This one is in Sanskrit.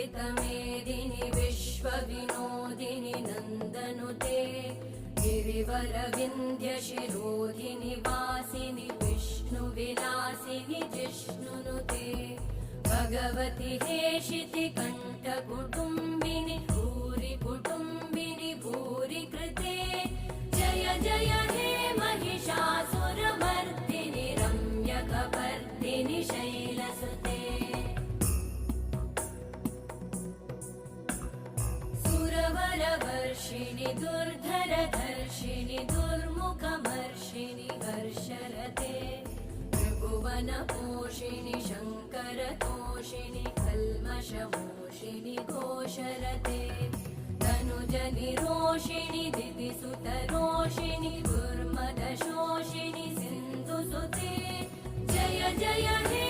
वन्दितमेदिनि विश्वविनोदिनि नन्दनुते गिरिवरविन्ध्यशिरोधिनि वासिनि विष्णुविलासिनि जिष्णुनुते भगवति हेशिति कण्ठकुटुम्बिनि भूरि कुटुम्बिनि भूरि कृते जय जय हे महिषासुरमर्दिनि रम्यकपर्दिनि शैलसुते सुरवरवर्षिणि दुर्धरधर्षिणि दुर्मुखमर्षिणि हर्षरते त्रिभुवनपोषिणि शङ्करतोषिणि कल्मषमोषिणि घोषरते तनुजनिरोषिणि दिदिसुतरोषिणि दुर्मदशोषिणि सिन्धुसुते जय जय हे